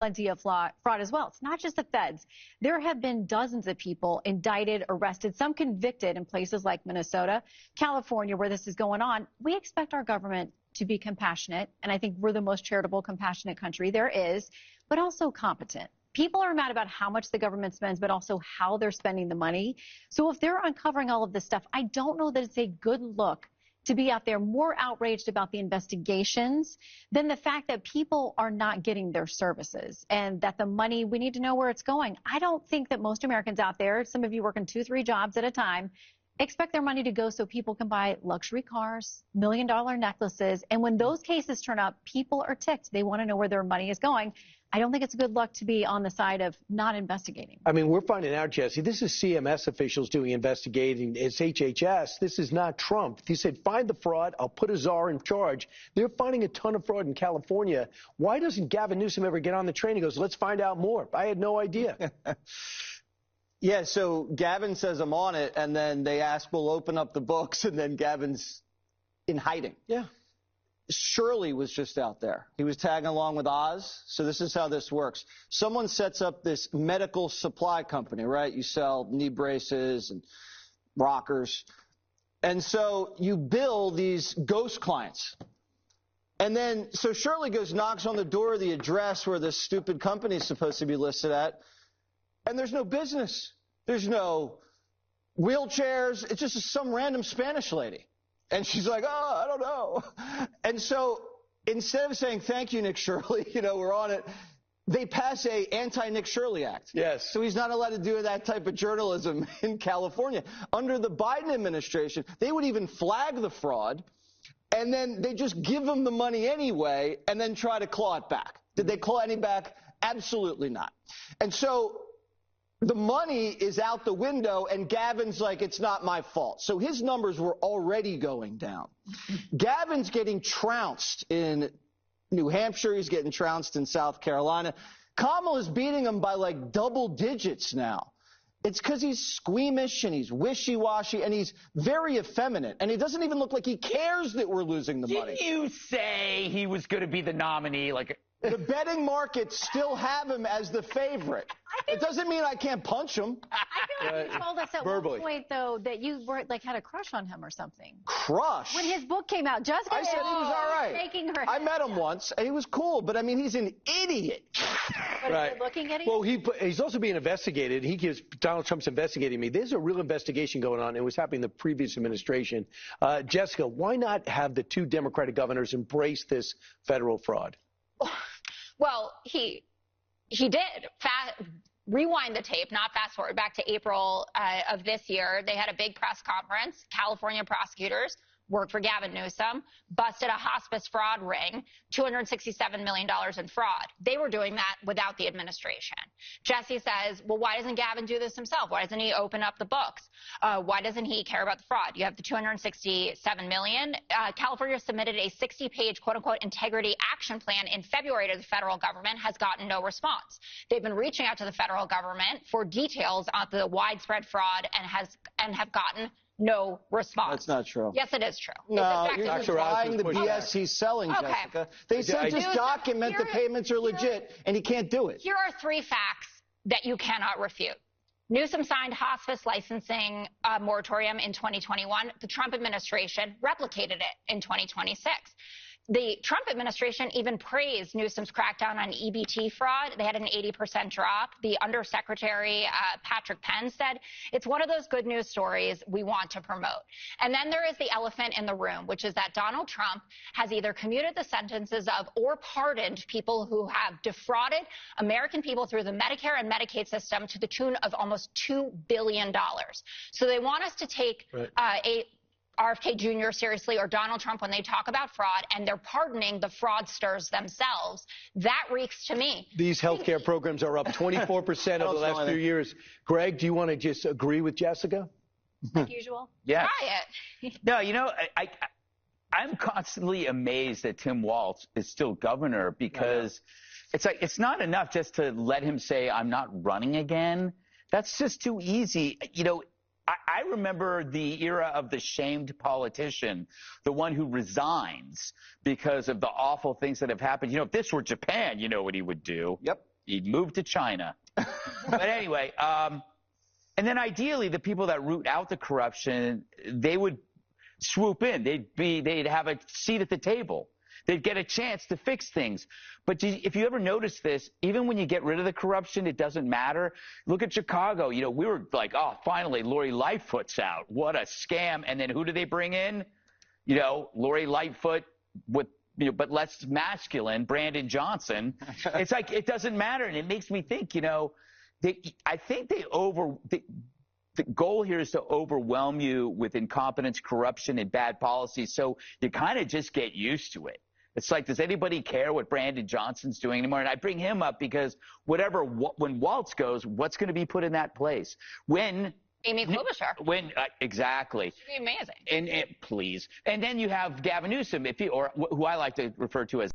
plenty of fraud as well. It's not just the feds. There have been dozens of people indicted, arrested, some convicted in places like Minnesota, California, where this is going on. We expect our government to be compassionate, and I think we're the most charitable, compassionate country there is, but also competent. People are mad about how much the government spends, but also how they're spending the money. So if they're uncovering all of this stuff, I don't know that it's a good look to be out there more outraged about the investigations than the fact that people are not getting their services and that the money, we need to know where it's going. I don't think that most Americans out there, some of you working 2-3 jobs at a time, expect their money to go so people can buy luxury cars, million-dollar necklaces. And when those cases turn up, people are ticked. They want to know where their money is going. I don't think it's a good luck to be on the side of not investigating. I mean, we're finding out, Jesse, this is CMS officials doing investigating. It's HHS. This is not Trump. He said, find the fraud. I'll put a czar in charge. They're finding a ton of fraud in California. Why doesn't Gavin Newsom ever get on the train? He goes, let's find out more. I had no idea. Yeah, so Gavin says I'm on it, and then they ask, we'll open up the books, and then Gavin's in hiding. Yeah. Shirley was just out there. He was tagging along with Oz. So this is how this works. Someone sets up this medical supply company, right? You sell knee braces and rockers. And so you bill these ghost clients. And then, so Shirley goes, knocks on the door of the address where this stupid company is supposed to be listed at. And there's no business. There's no wheelchairs. It's just some random Spanish lady. And she's like, oh, I don't know. And so instead of saying, thank you, Nick Shirley, we're on it, they pass a anti-Nick Shirley Act. Yes. So he's not allowed to do that type of journalism in California. Under the Biden administration, they would even flag the fraud, and then they just give him the money anyway and then try to claw it back. Did they claw any back? Absolutely not. And so the money is out the window, and Gavin's like, it's not my fault. So his numbers were already going down. Gavin's getting trounced in New Hampshire. He's getting trounced in South Carolina. Kamala's beating him by like double digits now. It's because he's squeamish and he's wishy-washy and he's very effeminate. And he doesn't even look like he cares that we're losing the money. Didn't you say he was going to be the nominee? The betting markets still have him as the favorite. It doesn't mean I can't punch him. I feel like you told us at one point, though, that you were had a crush on him or something. Crush? When his book came out, Jessica I said he was all right. shaking her head. I met him once, and he was cool, but I mean, he's an idiot. But is he looking at you? Well, he's also being investigated. He gives Donald Trump's investigating me. There's a real investigation going on. It was happening in the previous administration. Jessica, why not have the 2 Democratic governors embrace this federal fraud? Well, he did. Rewind the tape, not fast forward, back to April of this year. They had a big press conference. California prosecutors worked for Gavin Newsom, busted a hospice fraud ring, $267 million in fraud. They were doing that without the administration. Jesse says, well, why doesn't Gavin do this himself? Why doesn't he open up the books? Why doesn't he care about the fraud? You have the $267 million. California submitted a 60-page, quote-unquote, integrity action plan in February to the federal government, has gotten no response. They've been reaching out to the federal government for details on the widespread fraud and have gotten no response. That's not true. Yes, it is true. No, you're just buying the BS he's selling, Okay. Jessica. They said just document the payments are legit, and he can't do it. Here are 3 facts that you cannot refute. Newsom signed hospice licensing moratorium in 2021. The Trump administration replicated it in 2026. The Trump administration even praised Newsom's crackdown on EBT fraud. They had an 80% drop. The Undersecretary, Patrick Penn, said it's one of those good news stories we want to promote. And then there is the elephant in the room, which is that Donald Trump has either commuted the sentences of or pardoned people who have defrauded American people through the Medicare and Medicaid system to the tune of almost $2 billion. So they want us to take RFK Jr. seriously or Donald Trump when they talk about fraud, and they're pardoning the fraudsters themselves. That reeks to me. These health care programs are up 24% over the last few years. Greg, do you want to just agree with Jessica? Like usual? Yeah. Try it. No, I'm constantly amazed that Tim Walz is still governor because it's not enough just to let him say, I'm not running again. That's just too easy. I remember the era of the shamed politician, the one who resigns because of the awful things that have happened. If this were Japan, you know what he would do. Yep. He'd move to China. But anyway, and then ideally, the people that root out the corruption, they would swoop in. They'd have a seat at the table. They'd get a chance to fix things. But if you ever notice this, even when you get rid of the corruption, it doesn't matter. Look at Chicago. You know, we were like, oh, finally, Lori Lightfoot's out. What a scam. And then who do they bring in? You know, Lori Lightfoot with, you know, but less masculine, Brandon Johnson. It's like, it doesn't matter. And it makes me think, you know, I think the goal here is to overwhelm you with incompetence, corruption, and bad policies. So you kind of just get used to it. It's like, does anybody care what Brandon Johnson's doing anymore? And I bring him up because when Waltz goes, what's going to be put in that place? When Amy Klobuchar. Exactly. She'd be amazing. And please. And then you have Gavin Newsom, who I like to refer to as